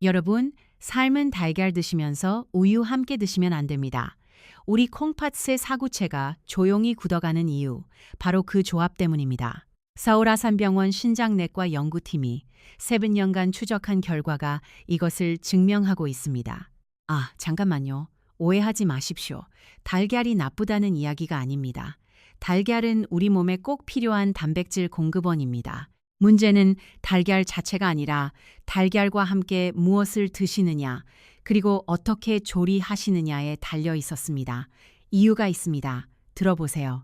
여러분, 삶은 달걀 드시면서 우유 함께 드시면 안 됩니다. 우리 콩팥의 사구체가 조용히 굳어가는 이유, 바로 그 조합 때문입니다. 서울아산병원 신장내과 연구팀이 7년간 추적한 결과가 이것을 증명하고 있습니다. 아, 잠깐만요. 오해하지 마십시오. 달걀이 나쁘다는 이야기가 아닙니다. 달걀은 우리 몸에 꼭 필요한 단백질 공급원입니다. 문제는 달걀 자체가 아니라 달걀과 함께 무엇을 드시느냐, 그리고 어떻게 조리하시느냐에 달려 있었습니다. 이유가 있습니다. 들어보세요.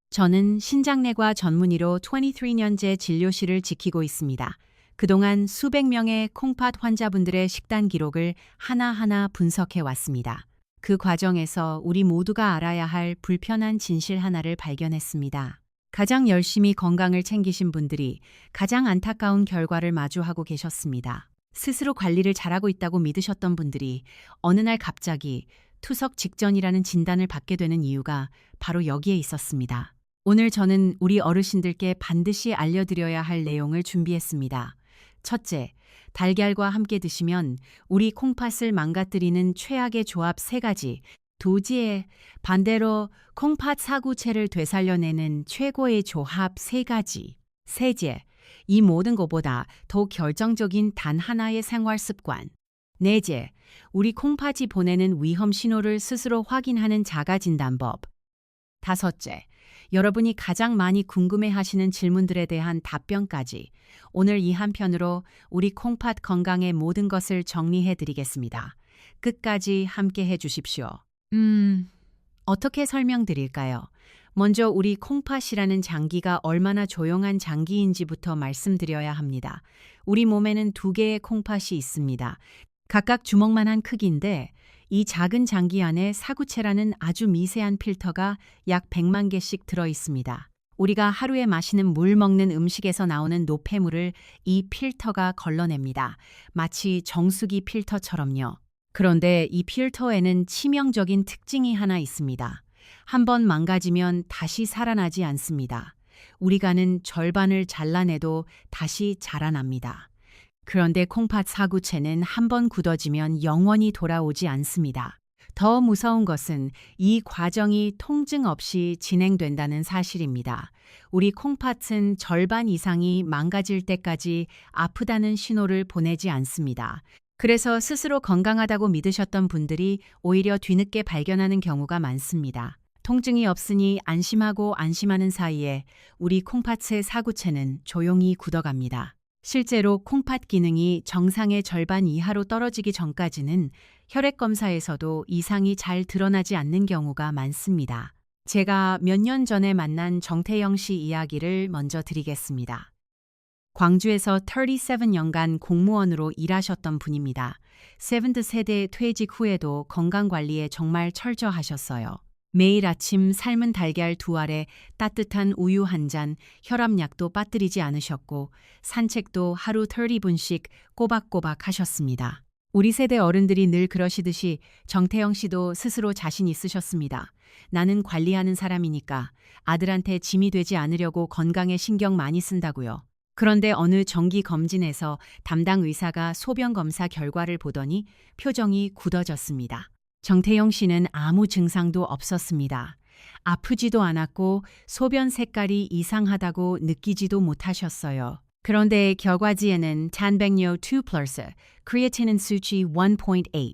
저는 신장내과 전문의로 23년째 진료실을 지키고 있습니다. 그동안 수백 명의 콩팥 환자분들의 식단 기록을 하나하나 분석해 왔습니다. 그 과정에서 우리 모두가 알아야 할 불편한 진실 하나를 발견했습니다. 가장 열심히 건강을 챙기신 분들이 가장 안타까운 결과를 마주하고 계셨습니다. 스스로 관리를 잘하고 있다고 믿으셨던 분들이 어느 날 갑자기 투석 직전이라는 진단을 받게 되는 이유가 바로 여기에 있었습니다. 오늘 저는 우리 어르신들께 반드시 알려드려야 할 내용을 준비했습니다. 첫째, 달걀과 함께 드시면 우리 콩팥을 망가뜨리는 최악의 조합 3가지, 도지에 반대로 콩팥 사구체를 되살려내는 최고의 조합 3가지. 셋째, 이 모든 것보다 더 결정적인 단 하나의 생활 습관. 넷째, 우리 콩팥이 보내는 위험 신호를 스스로 확인하는 자가진단법. 다섯째, 여러분이 가장 많이 궁금해하시는 질문들에 대한 답변까지 오늘 이 한 편으로 우리 콩팥 건강의 모든 것을 정리해 드리겠습니다. 끝까지 함께 해 주십시오. 어떻게 설명드릴까요? 먼저 우리 콩팥이라는 장기가 얼마나 조용한 장기인지부터 말씀드려야 합니다. 우리 몸에는 2개의 콩팥이 있습니다. 각각 주먹만한 크기인데 이 작은 장기 안에 사구체라는 아주 미세한 필터가 약 100만 개씩 들어 있습니다. 우리가 하루에 마시는 물 먹는 음식에서 나오는 노폐물을 이 필터가 걸러냅니다. 마치 정수기 필터처럼요. 그런데 이 필터에는 치명적인 특징이 하나 있습니다. 한번 망가지면 다시 살아나지 않습니다. 우리 간은 절반을 잘라내도 다시 자라납니다. 그런데 콩팥 사구체는 한번 굳어지면 영원히 돌아오지 않습니다. 더 무서운 것은 이 과정이 통증 없이 진행된다는 사실입니다. 우리 콩팥은 절반 이상이 망가질 때까지 아프다는 신호를 보내지 않습니다. 그래서 스스로 건강하다고 믿으셨던 분들이 오히려 뒤늦게 발견하는 경우가 많습니다. 통증이 없으니 안심하고 안심하는 사이에 우리 콩팥의 사구체는 조용히 굳어갑니다. 실제로 콩팥 기능이 정상의 절반 이하로 떨어지기 전까지는 혈액 검사에서도 이상이 잘 드러나지 않는 경우가 많습니다. 제가 몇 년 전에 만난 정태영 씨 이야기를 먼저 드리겠습니다. 광주에서 37년간 공무원으로 일하셨던 분입니다. 세븐드 세대 퇴직 후에도 건강관리에 정말 철저하셨어요. 매일 아침 삶은 달걀 2알에 따뜻한 우유 1잔, 혈압약도 빠뜨리지 않으셨고 산책도 하루 30분씩 꼬박꼬박 하셨습니다. 우리 세대 어른들이 늘 그러시듯이 정태영 씨도 스스로 자신 있으셨습니다. 나는 관리하는 사람이니까 아들한테 짐이 되지 않으려고 건강에 신경 많이 쓴다고요. 그런데 어느 정기 검진에서 담당 의사가 소변 검사 결과를 보더니 표정이 굳어졌습니다. 정태영 씨는 아무 증상도 없었습니다. 아프지도 않았고 소변 색깔이 이상하다고 느끼지도 못하셨어요. 그런데 결과지에는 단백뇨 2 플러스, 크리에티닌 수치 1.8,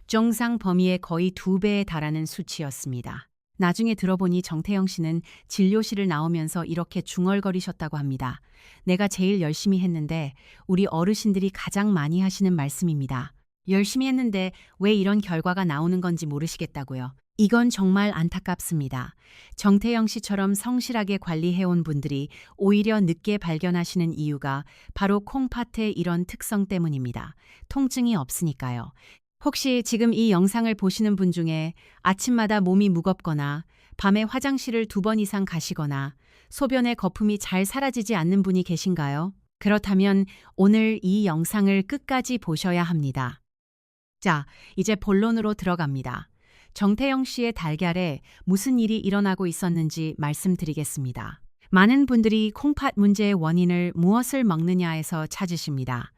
정상 범위의 거의 2배에 달하는 수치였습니다. 나중에 들어보니 정태영 씨는 진료실을 나오면서 이렇게 중얼거리셨다고 합니다. 내가 제일 열심히 했는데 우리 어르신들이 가장 많이 하시는 말씀입니다. 열심히 했는데 왜 이런 결과가 나오는 건지 모르시겠다고요. 이건 정말 안타깝습니다. 정태영 씨처럼 성실하게 관리해온 분들이 오히려 늦게 발견하시는 이유가 바로 콩팥의 이런 특성 때문입니다. 통증이 없으니까요. 혹시 지금 이 영상을 보시는 분 중에 아침마다 몸이 무겁거나 밤에 화장실을 2번 이상 가시거나 소변의 거품이 잘 사라지지 않는 분이 계신가요? 그렇다면 오늘 이 영상을 끝까지 보셔야 합니다. 자, 이제 본론으로 들어갑니다. 정태영 씨의 달걀에 무슨 일이 일어나고 있었는지 말씀드리겠습니다. 많은 분들이 콩팥 문제의 원인을 무엇을 먹느냐에서 찾으십니다.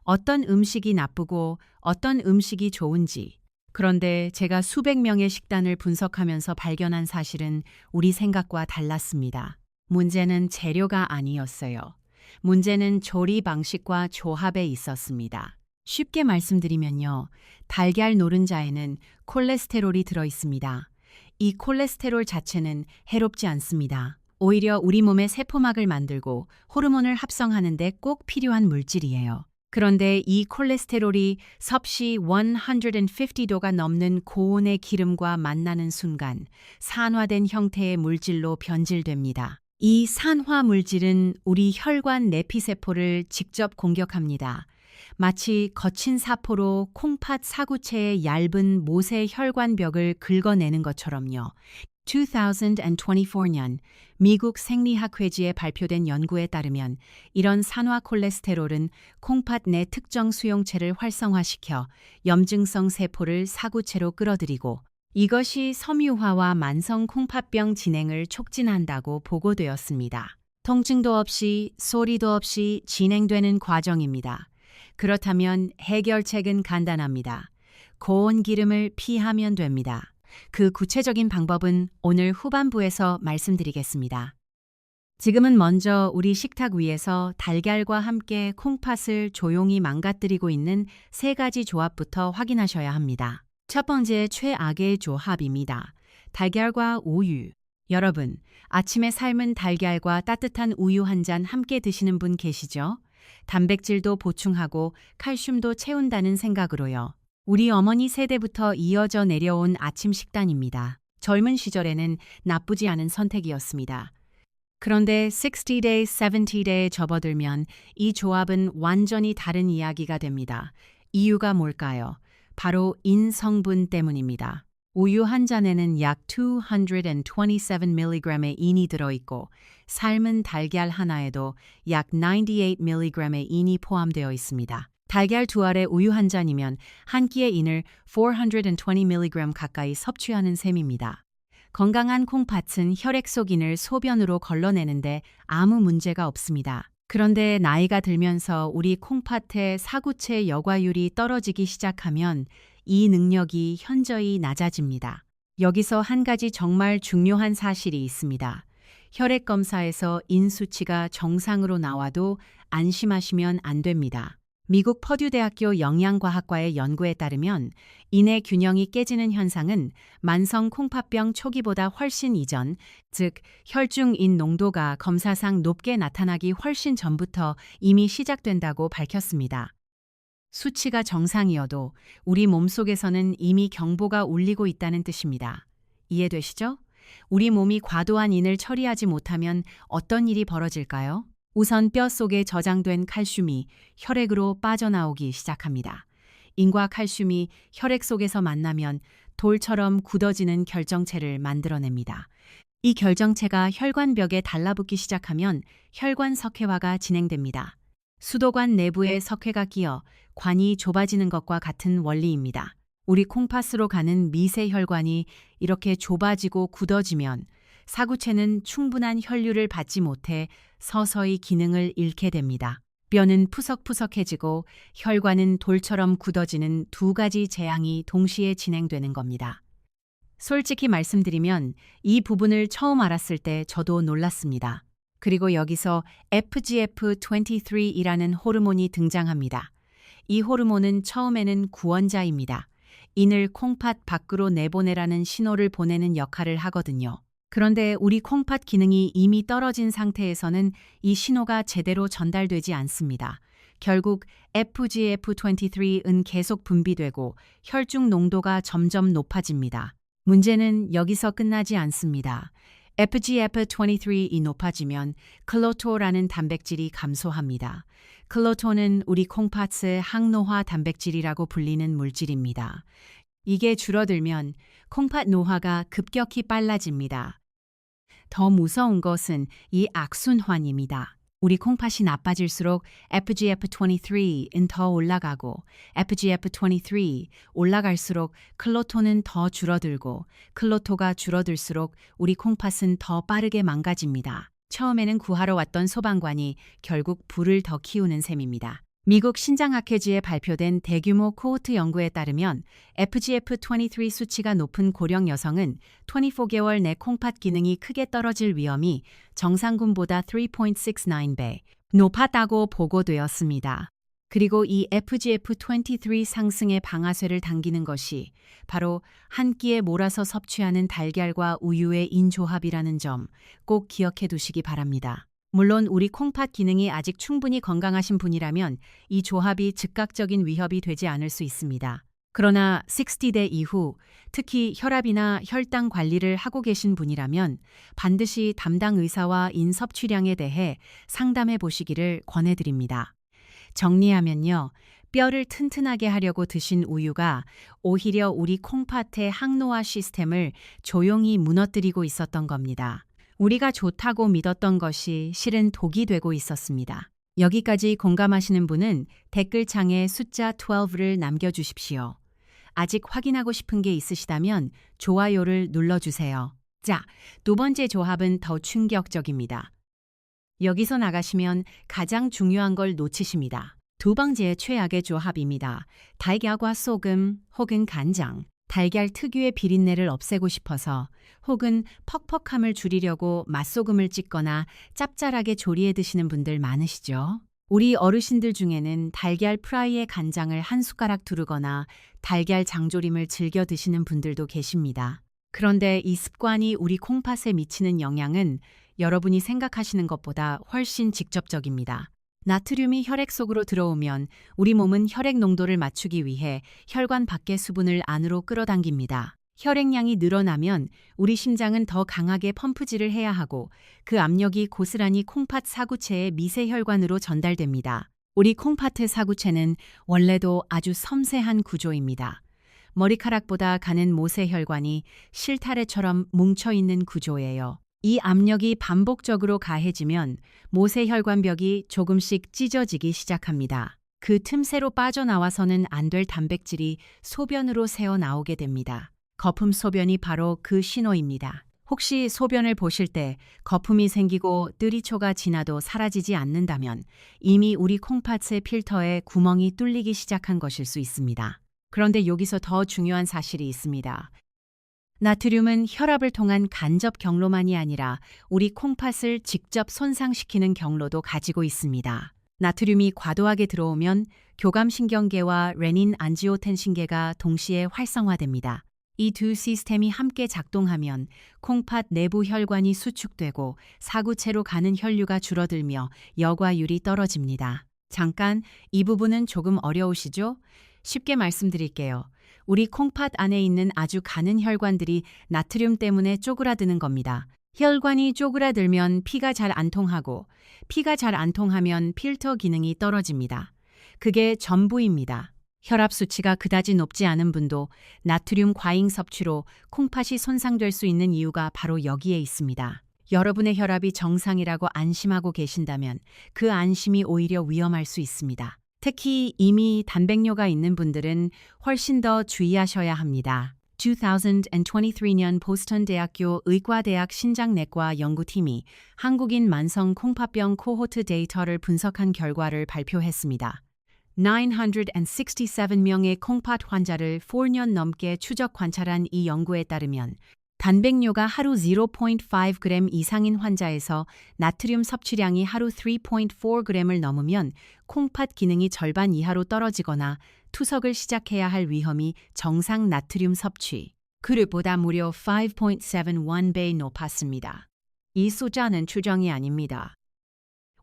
어떤 음식이 나쁘고 어떤 음식이 좋은지. 그런데 제가 수백 명의 식단을 분석하면서 발견한 사실은 우리 생각과 달랐습니다. 문제는 재료가 아니었어요. 문제는 조리 방식과 조합에 있었습니다. 쉽게 말씀드리면요. 달걀 노른자에는 콜레스테롤이 들어 있습니다. 이 콜레스테롤 자체는 해롭지 않습니다. 오히려 우리 몸의 세포막을 만들고 호르몬을 합성하는 데 꼭 필요한 물질이에요. 그런데 이 콜레스테롤이 섭씨 150도가 넘는 고온의 기름과 만나는 순간 산화된 형태의 물질로 변질됩니다. 이 산화 물질은 우리 혈관 내피세포를 직접 공격합니다. 마치 거친 사포로 콩팥 사구체의 얇은 모세 혈관벽을 긁어내는 것처럼요. 2024년 미국 생리학회지에 발표된 연구에 따르면 이런 산화 콜레스테롤은 콩팥 내 특정 수용체를 활성화시켜 염증성 세포를 사구체로 끌어들이고 이것이 섬유화와 만성 콩팥병 진행을 촉진한다고 보고되었습니다. 통증도 없이 소리도 없이 진행되는 과정입니다. 그렇다면 해결책은 간단합니다. 고온 기름을 피하면 됩니다. 그 구체적인 방법은 오늘 후반부에서 말씀드리겠습니다. 지금은 먼저 우리 식탁 위에서 달걀과 함께 콩팥을 조용히 망가뜨리고 있는 세 가지 조합부터 확인하셔야 합니다. 첫 번째 최악의 조합입니다. 달걀과 우유. 여러분, 아침에 삶은 달걀과 따뜻한 우유 한 잔 함께 드시는 분 계시죠? 단백질도 보충하고 칼슘도 채운다는 생각으로요. 우리 어머니 세대부터 이어져 내려온 아침 식단입니다. 젊은 시절에는 나쁘지 않은 선택이었습니다. 그런데 60day, 70day에 접어들면 이 조합은 완전히 다른 이야기가 됩니다. 이유가 뭘까요? 바로 인성분 때문입니다. 우유 한 잔에는 약 227mg의 인이 들어있고 삶은 달걀 하나에도 약 98mg의 인이 포함되어 있습니다. 달걀 두 알에 우유 한 잔이면 한 끼의 인을 420mg 가까이 섭취하는 셈입니다. 건강한 콩팥은 혈액 속 인을 소변으로 걸러내는데 아무 문제가 없습니다. 그런데 나이가 들면서 우리 콩팥의 사구체 여과율이 떨어지기 시작하면 이 능력이 현저히 낮아집니다. 여기서 한 가지 정말 중요한 사실이 있습니다. 혈액 검사에서 인 수치가 정상으로 나와도 안심하시면 안 됩니다. 미국 퍼듀대학교 영양과학과의 연구에 따르면 인의 균형이 깨지는 현상은 만성 콩팥병 초기보다 훨씬 이전, 즉 혈중인 농도가 검사상 높게 나타나기 훨씬 전부터 이미 시작된다고 밝혔습니다. 수치가 정상이어도 우리 몸속에서는 이미 경보가 울리고 있다는 뜻입니다. 이해되시죠? 우리 몸이 과도한 인을 처리하지 못하면 어떤 일이 벌어질까요? 우선 뼈 속에 저장된 칼슘이 혈액으로 빠져나오기 시작합니다. 인과 칼슘이 혈액 속에서 만나면 돌처럼 굳어지는 결정체를 만들어냅니다. 이 결정체가 혈관벽에 달라붙기 시작하면 혈관 석회화가 진행됩니다. 수도관 내부에 석회가 끼어 관이 좁아지는 것과 같은 원리입니다. 우리 콩팥으로 가는 미세 혈관이 이렇게 좁아지고 굳어지면 사구체는 충분한 혈류를 받지 못해 서서히 기능을 잃게 됩니다. 뼈는 푸석푸석해지고 혈관은 돌처럼 굳어지는 두 가지 재앙이 동시에 진행되는 겁니다. 솔직히 말씀드리면 이 부분을 처음 알았을 때 저도 놀랐습니다. 그리고 여기서 FGF23이라는 호르몬이 등장합니다. 이 호르몬은 처음에는 구원자입니다. 인을 콩팥 밖으로 내보내라는 신호를 보내는 역할을 하거든요. 그런데 우리 콩팥 기능이 이미 떨어진 상태에서는 이 신호가 제대로 전달되지 않습니다. 결국 FGF23은 계속 분비되고 혈중 농도가 점점 높아집니다. 문제는 여기서 끝나지 않습니다. FGF23이 높아지면 클로토라는 단백질이 감소합니다. 클로토는 우리 콩팥의 항노화 단백질이라고 불리는 물질입니다. 이게 줄어들면 콩팥 노화가 급격히 빨라집니다. 더 무서운 것은 이 악순환입니다. 우리 콩팥이 나빠질수록 FGF23는 더 올라가고 FGF23 올라갈수록 클로토는 더 줄어들고 클로토가 줄어들수록 우리 콩팥은 더 빠르게 망가집니다. 처음에는 구하러 왔던 소방관이 결국 불을 더 키우는 셈입니다. 미국 신장학회지에 발표된 대규모 코호트 연구에 따르면 FGF23 수치가 높은 고령 여성은 24개월 내 콩팥 기능이 크게 떨어질 위험이 정상군보다 3.69배 높았다고 보고되었습니다. 그리고 이 FGF23 상승의 방아쇠를 당기는 것이 바로 한 끼에 몰아서 섭취하는 달걀과 우유의 인조합이라는 점 꼭 기억해 두시기 바랍니다. 물론 우리 콩팥 기능이 아직 충분히 건강하신 분이라면 이 조합이 즉각적인 위협이 되지 않을 수 있습니다. 그러나 60대 이후 특히 혈압이나 혈당 관리를 하고 계신 분이라면 반드시 담당 의사와 인섭취량에 대해 상담해 보시기를 권해드립니다. 정리하면요. 뼈를 튼튼하게 하려고 드신 우유가 오히려 우리 콩팥의 항노화 시스템을 조용히 무너뜨리고 있었던 겁니다. 우리가 좋다고 믿었던 것이 실은 독이 되고 있었습니다. 여기까지 공감하시는 분은 댓글창에 숫자 12를 남겨주십시오. 아직 확인하고 싶은 게 있으시다면 좋아요를 눌러주세요. 자, 두 번째 조합은 더 충격적입니다. 여기서 나가시면 가장 중요한 걸 놓치십니다. 두 번째 최악의 조합입니다. 달걀과 소금 혹은 간장. 달걀 특유의 비린내를 없애고 싶어서 혹은 퍽퍽함을 줄이려고 맛소금을 찍거나 짭짤하게 조리해 드시는 분들 많으시죠? 우리 어르신들 중에는 달걀 프라이에 간장을 한 숟가락 두르거나 달걀 장조림을 즐겨 드시는 분들도 계십니다. 그런데 이 습관이 우리 콩팥에 미치는 영향은 여러분이 생각하시는 것보다 훨씬 직접적입니다. 나트륨이 혈액 속으로 들어오면 우리 몸은 혈액 농도를 맞추기 위해 혈관 밖의 수분을 안으로 끌어당깁니다. 혈액량이 늘어나면 우리 심장은 더 강하게 펌프질을 해야 하고 그 압력이 고스란히 콩팥 사구체의 미세혈관으로 전달됩니다. 우리 콩팥의 사구체는 원래도 아주 섬세한 구조입니다. 머리카락보다 가는 모세혈관이 실타래처럼 뭉쳐있는 구조예요. 이 압력이 반복적으로 가해지면 모세혈관벽이 조금씩 찢어지기 시작합니다. 그 틈새로 빠져나와서는 안 될 단백질이 소변으로 새어 나오게 됩니다. 거품 소변이 바로 그 신호입니다. 혹시 소변을 보실 때 거품이 생기고 뜨리초가 지나도 사라지지 않는다면 이미 우리 콩팥의 필터에 구멍이 뚫리기 시작한 것일 수 있습니다. 그런데 여기서 더 중요한 사실이 있습니다. 나트륨은 혈압을 통한 간접 경로만이 아니라 우리 콩팥을 직접 손상시키는 경로도 가지고 있습니다. 나트륨이 과도하게 들어오면 교감신경계와 레닌 안지오텐신계가 동시에 활성화됩니다. 이 두 시스템이 함께 작동하면 콩팥 내부 혈관이 수축되고 사구체로 가는 혈류가 줄어들며 여과율이 떨어집니다. 잠깐, 이 부분은 조금 어려우시죠? 쉽게 말씀드릴게요. 우리 콩팥 안에 있는 아주 가는 혈관들이 나트륨 때문에 쪼그라드는 겁니다. 혈관이 쪼그라들면 피가 잘 안 통하고 피가 잘 안 통하면 필터 기능이 떨어집니다. 그게 전부입니다. 혈압 수치가 그다지 높지 않은 분도 나트륨 과잉 섭취로 콩팥이 손상될 수 있는 이유가 바로 여기에 있습니다. 여러분의 혈압이 정상이라고 안심하고 계신다면 그 안심이 오히려 위험할 수 있습니다. 특히 이미 단백뇨가 있는 분들은 훨씬 더 주의하셔야 합니다. 2023년 보스턴 대학교 의과대학 신장내과 연구팀이 한국인 만성 콩팥병 코호트 데이터를 분석한 결과를 발표했습니다. 967명의 콩팥 환자를 4년 넘게 추적 관찰한 이 연구에 따르면 단백뇨가 하루 0.5g 이상인 환자에서 나트륨 섭취량이 하루 3.4g을 넘으면 콩팥 기능이 절반 이하로 떨어지거나 투석을 시작해야 할 위험이 정상 나트륨 섭취 그릇보다 무려 5.71배 높았습니다. 이 숫자는 추정이 아닙니다.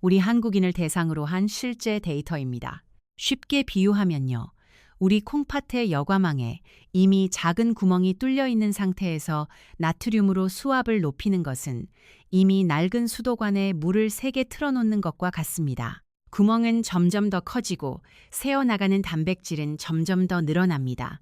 우리 한국인을 대상으로 한 실제 데이터입니다. 쉽게 비유하면요. 우리 콩팥의 여과망에 이미 작은 구멍이 뚫려 있는 상태에서 나트륨으로 수압을 높이는 것은 이미 낡은 수도관에 물을 세게 틀어놓는 것과 같습니다. 구멍은 점점 더 커지고 새어나가는 단백질은 점점 더 늘어납니다.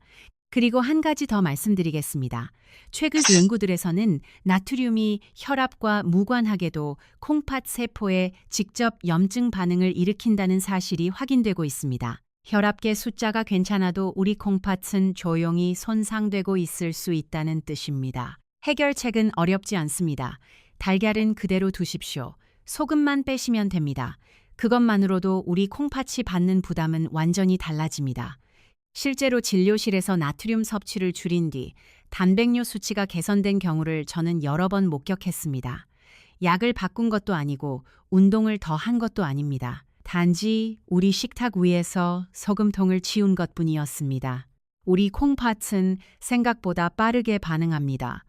그리고 한 가지 더 말씀드리겠습니다. 최근 연구들에서는 나트륨이 혈압과 무관하게도 콩팥 세포에 직접 염증 반응을 일으킨다는 사실이 확인되고 있습니다. 혈압계 숫자가 괜찮아도 우리 콩팥은 조용히 손상되고 있을 수 있다는 뜻입니다. 해결책은 어렵지 않습니다. 달걀은 그대로 두십시오. 소금만 빼시면 됩니다. 그것만으로도 우리 콩팥이 받는 부담은 완전히 달라집니다. 실제로 진료실에서 나트륨 섭취를 줄인 뒤 단백뇨 수치가 개선된 경우를 저는 여러 번 목격했습니다. 약을 바꾼 것도 아니고 운동을 더 한 것도 아닙니다. 단지 우리 식탁 위에서 소금통을 치운 것뿐이었습니다. 우리 콩팥은 생각보다 빠르게 반응합니다.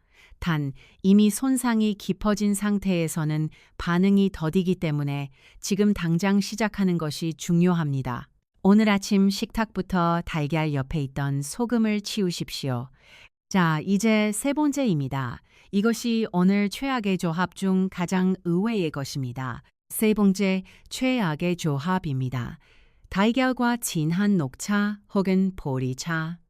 단 이미 손상이 깊어진 상태에서는 반응이 더디기 때문에 지금 당장 시작하는 것이 중요합니다. 오늘 아침 식탁부터 달걀 옆에 있던 소금을 치우십시오. 자, 이제 세 번째입니다. 이것이 오늘 최악의 조합 중 가장 의외의 것입니다. 세 번째 최악의 조합입니다. 달걀과 진한 녹차 혹은 보리차.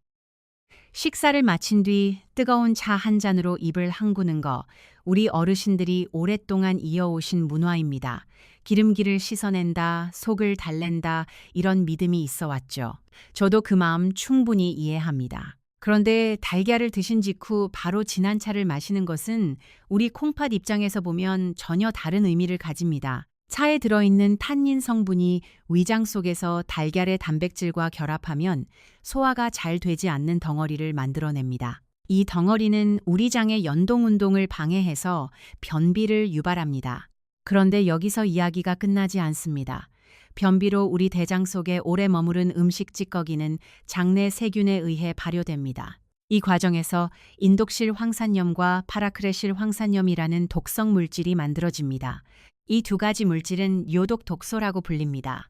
식사를 마친 뒤 뜨거운 차 한 잔으로 입을 헹구는 거, 우리 어르신들이 오랫동안 이어오신 문화입니다. 기름기를 씻어낸다, 속을 달랜다, 이런 믿음이 있어 왔죠. 저도 그 마음 충분히 이해합니다. 그런데 달걀을 드신 직후 바로 진한 차를 마시는 것은 우리 콩팥 입장에서 보면 전혀 다른 의미를 가집니다. 차에 들어있는 탄닌 성분이 위장 속에서 달걀의 단백질과 결합하면 소화가 잘 되지 않는 덩어리를 만들어냅니다. 이 덩어리는 우리 장의 연동 운동을 방해해서 변비를 유발합니다. 그런데 여기서 이야기가 끝나지 않습니다. 변비로 우리 대장 속에 오래 머무른 음식 찌꺼기는 장내 세균에 의해 발효됩니다. 이 과정에서 인독실 황산염과 파라크레실 황산염이라는 독성 물질이 만들어집니다. 이 두 가지 물질은 요독 독소라고 불립니다.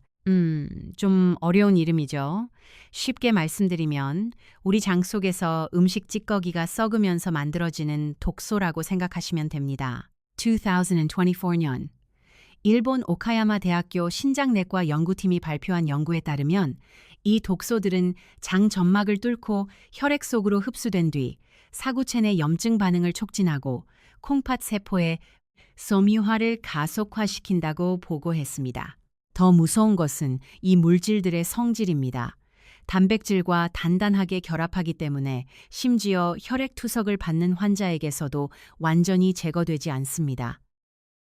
좀 어려운 이름이죠. 쉽게 말씀드리면 우리 장 속에서 음식 찌꺼기가 썩으면서 만들어지는 독소라고 생각하시면 됩니다. 2024년 일본 오카야마 대학교 신장내과 연구팀이 발표한 연구에 따르면 이 독소들은 장 점막을 뚫고 혈액 속으로 흡수된 뒤 사구체 내 염증 반응을 촉진하고 콩팥 세포의 섬유화를 가속화시킨다고 보고했습니다. 더 무서운 것은 이 물질들의 성질입니다. 단백질과 단단하게 결합하기 때문에 심지어 혈액 투석을 받는 환자에게서도 완전히 제거되지 않습니다.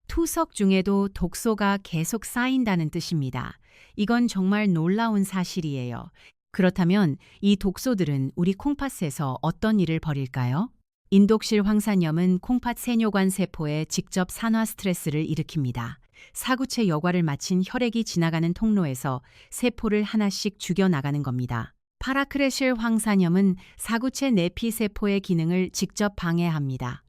투석 중에도 독소가 계속 쌓인다는 뜻입니다. 이건 정말 놀라운 사실이에요. 그렇다면 이 독소들은 우리 콩팥에서 어떤 일을 벌일까요? 인독실 황산염은 콩팥 세뇨관 세포에 직접 산화 스트레스를 일으킵니다. 사구체 여과를 마친 혈액이 지나가는 통로에서 세포를 하나씩 죽여나가는 겁니다. 파라크레실 황산염은 사구체 내피 세포의 기능을 직접 방해합니다.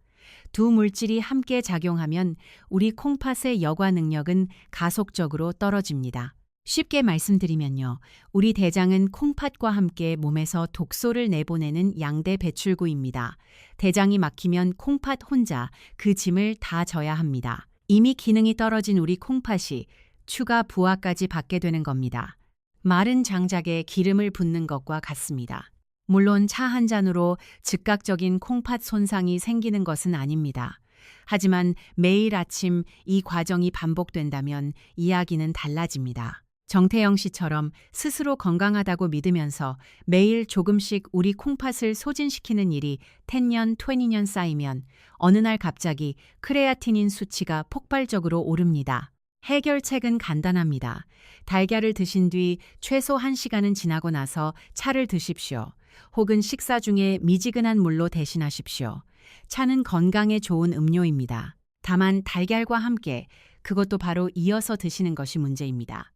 두 물질이 함께 작용하면 우리 콩팥의 여과 능력은 가속적으로 떨어집니다. 쉽게 말씀드리면요. 우리 대장은 콩팥과 함께 몸에서 독소를 내보내는 양대 배출구입니다. 대장이 막히면 콩팥 혼자 그 짐을 다 져야 합니다. 이미 기능이 떨어진 우리 콩팥이 추가 부하까지 받게 되는 겁니다. 마른 장작에 기름을 붓는 것과 같습니다. 물론 차 한 잔으로 즉각적인 콩팥 손상이 생기는 것은 아닙니다. 하지만 매일 아침 이 과정이 반복된다면 이야기는 달라집니다. 정태영 씨처럼 스스로 건강하다고 믿으면서 매일 조금씩 우리 콩팥을 소진시키는 일이 10년, 20년 쌓이면 어느 날 갑자기 크레아티닌 수치가 폭발적으로 오릅니다. 해결책은 간단합니다. 달걀을 드신 뒤 최소 1시간은 지나고 나서 차를 드십시오. 혹은 식사 중에 미지근한 물로 대신하십시오. 차는 건강에 좋은 음료입니다. 다만 달걀과 함께 그것도 바로 이어서 드시는 것이 문제입니다.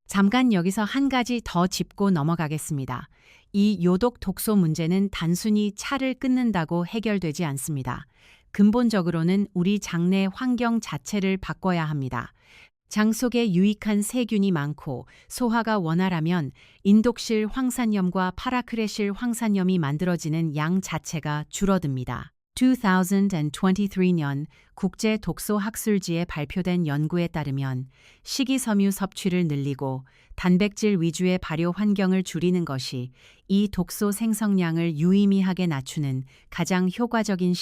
잠깐 여기서 한 가지 더 짚고 넘어가겠습니다. 이 요독 독소 문제는 단순히 차를 끊는다고 해결되지 않습니다. 근본적으로는 우리 장내 환경 자체를 바꿔야 합니다. 장 속에 유익한 세균이 많고 소화가 원활하면 인독실 황산염과 파라크레실 황산염이 만들어지는 양 자체가 줄어듭니다. 2023년 국제 독소 학술지에 발표된 연구에 따르면 식이섬유 섭취를 늘리고 단백질 위주의 발효 환경을 줄이는 것이 이 독소 생성량을 유의미하게 낮추는 가장 효과적인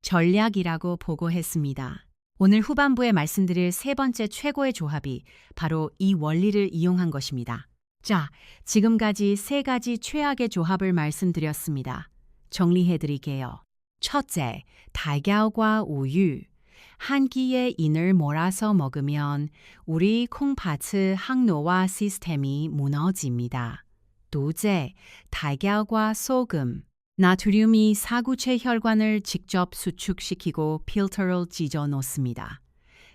전략이라고 보고했습니다. 오늘 후반부에 말씀드릴 세 번째 최고의 조합이 바로 이 원리를 이용한 것입니다. 자, 지금까지 세 가지 최악의 조합을 말씀드렸습니다. 정리해드릴게요. 첫째, 달걀과 우유. 한 끼에 인을 몰아서 먹으면 우리 콩팥의 항노화 시스템이 무너집니다. 두째, 달걀과 소금. 나트륨이 사구체 혈관을 직접 수축시키고 필터를 찢어 놓습니다.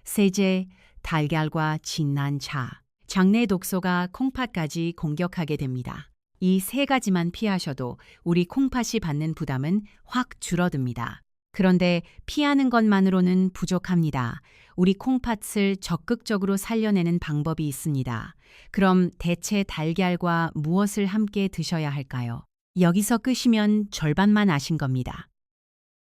세제, 달걀과 진한 차. 장내 독소가 콩팥까지 공격하게 됩니다. 이 세 가지만 피하셔도 우리 콩팥이 받는 부담은 확 줄어듭니다. 그런데 피하는 것만으로는 부족합니다. 우리 콩팥을 적극적으로 살려내는 방법이 있습니다. 그럼 대체 달걀과 무엇을 함께 드셔야 할까요? 여기서 끄시면 절반만 아신 겁니다.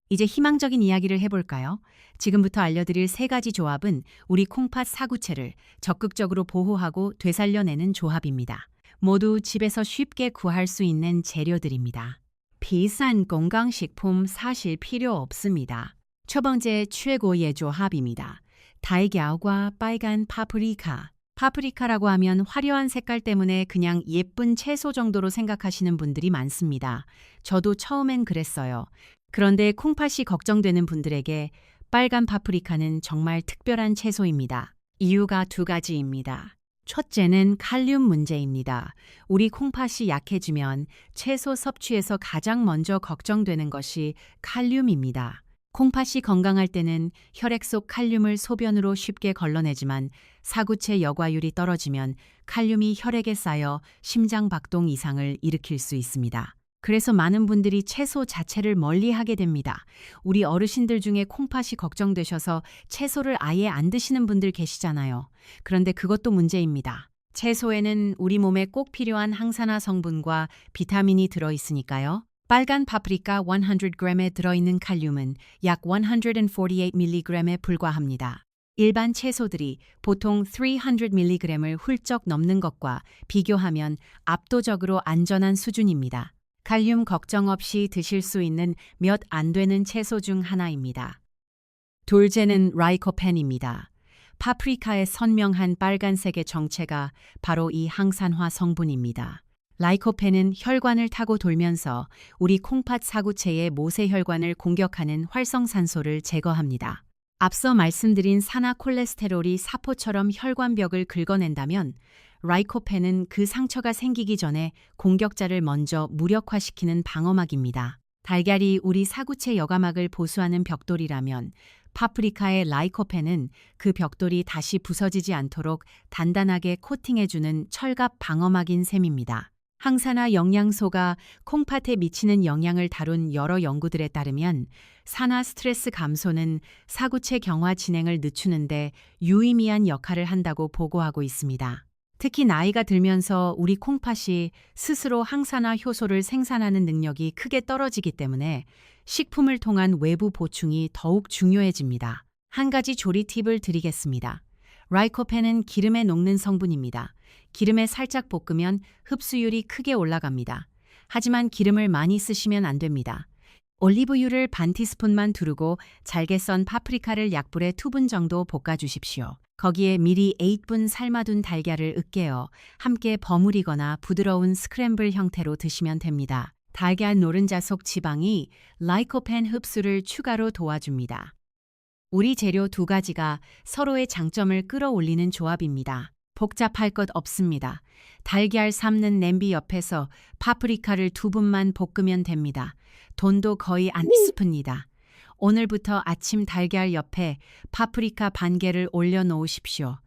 이제 희망적인 이야기를 해볼까요? 지금부터 알려드릴 세 가지 조합은 우리 콩팥 사구체를 적극적으로 보호하고 되살려내는 조합입니다. 모두 집에서 쉽게 구할 수 있는 재료들입니다. 비싼 건강식품 사실 필요 없습니다. 첫 번째 최고의 조합입니다. 달걀과 빨간 파프리카. 파프리카라고 하면 화려한 색깔 때문에 그냥 예쁜 채소 정도로 생각하시는 분들이 많습니다. 저도 처음엔 그랬어요. 그런데 콩팥이 걱정되는 분들에게 빨간 파프리카는 정말 특별한 채소입니다. 이유가 두 가지입니다. 첫째는 칼륨 문제입니다. 우리 콩팥이 약해지면 채소 섭취에서 가장 먼저 걱정되는 것이 칼륨입니다. 콩팥이 건강할 때는 혈액 속 칼륨을 소변으로 쉽게 걸러내지만 사구체 여과율이 떨어지면 칼륨이 혈액에 쌓여 심장 박동 이상을 일으킬 수 있습니다. 그래서 많은 분들이 채소 자체를 멀리하게 됩니다. 우리 어르신들 중에 콩팥이 걱정되셔서 채소를 아예 안 드시는 분들 계시잖아요. 그런데 그것도 문제입니다. 채소에는 우리 몸에 꼭 필요한 항산화 성분과 비타민이 들어있으니까요. 빨간 파프리카 100g에 들어있는 칼륨은 약 148mg에 불과합니다. 일반 채소들이 보통 300mg을 훌쩍 넘는 것과 비교하면 압도적으로 안전한 수준입니다. 칼륨 걱정 없이 드실 수 있는 몇 안 되는 채소 중 하나입니다. 둘째는 라이코펜입니다. 파프리카의 선명한 빨간색의 정체가 바로 이 항산화 성분입니다. 라이코펜은 혈관을 타고 돌면서 우리 콩팥 사구체의 모세혈관을 공격하는 활성산소를 제거합니다. 앞서 말씀드린 산화 콜레스테롤이 사포처럼 혈관벽을 긁어낸다면 라이코펜은 그 상처가 생기기 전에 공격자를 먼저 무력화시키는 방어막입니다. 달걀이 우리 사구체 여과막을 보수하는 벽돌이라면 파프리카의 라이코펜은 그 벽돌이 다시 부서지지 않도록 단단하게 코팅해주는 철갑 방어막인 셈입니다. 항산화 영양소가 콩팥에 미치는 영향을 다룬 여러 연구들에 따르면 산화 스트레스 감소는 사구체 경화 진행을 늦추는데 유의미한 역할을 한다고 보고하고 있습니다. 특히 나이가 들면서 우리 콩팥이 스스로 항산화 효소를 생산하는 능력이 크게 떨어지기 때문에 식품을 통한 외부 보충이 더욱 중요해집니다. 한 가지 조리 팁을 드리겠습니다. 라이코펜은 기름에 녹는 성분입니다. 기름에 살짝 볶으면 흡수율이 크게 올라갑니다. 하지만 기름을 많이 쓰시면 안 됩니다. 올리브유를 반 티스푼만 두르고 잘게 썬 파프리카를 약불에 2분 정도 볶아주십시오. 거기에 미리 8분 삶아둔 달걀을 으깨어 함께 버무리거나 부드러운 스크램블 형태로 드시면 됩니다. 달걀 노른자 속 지방이 라이코펜 흡수를 추가로 도와줍니다. 우리 재료 두 가지가 서로의 장점을 끌어올리는 조합입니다. 복잡할 것 없습니다. 달걀 삶는 냄비 옆에서 파프리카를 2분만 볶으면 됩니다. 돈도 거의 안 스프니다. 오늘부터 아침 달걀 옆에 파프리카 반 개를 올려놓으십시오.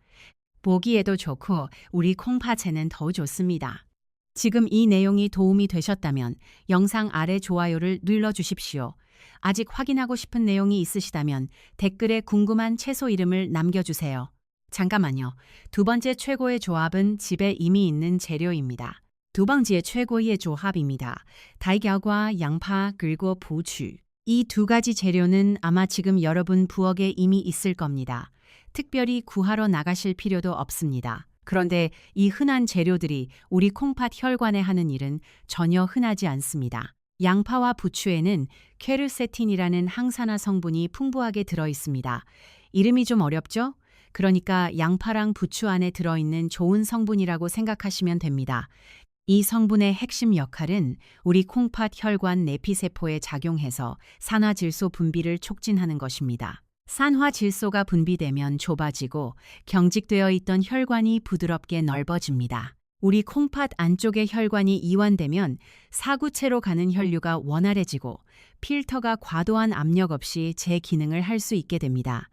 보기에도 좋고 우리 콩팥에는 더 좋습니다. 지금 이 내용이 도움이 되셨다면 영상 아래 좋아요를 눌러주십시오. 아직 확인하고 싶은 내용이 있으시다면 댓글에 궁금한 채소 이름을 남겨주세요. 잠깐만요. 두 번째 최고의 조합은 집에 이미 있는 재료입니다. 두 번째 최고의 조합입니다. 달걀과 양파 그리고 부추. 이 두 가지 재료는 아마 지금 여러분 부엌에 이미 있을 겁니다. 특별히 구하러 나가실 필요도 없습니다. 그런데 이 흔한 재료들이 우리 콩팥 혈관에 하는 일은 전혀 흔하지 않습니다. 양파와 부추에는 퀘르세틴이라는 항산화 성분이 풍부하게 들어 있습니다. 이름이 좀 어렵죠? 그러니까 양파랑 부추 안에 들어있는 좋은 성분이라고 생각하시면 됩니다. 이 성분의 핵심 역할은 우리 콩팥 혈관 내피세포에 작용해서 산화질소 분비를 촉진하는 것입니다. 산화 질소가 분비되면 좁아지고 경직되어 있던 혈관이 부드럽게 넓어집니다. 우리 콩팥 안쪽의 혈관이 이완되면 사구체로 가는 혈류가 원활해지고 필터가 과도한 압력 없이 제 기능을 할 수 있게 됩니다.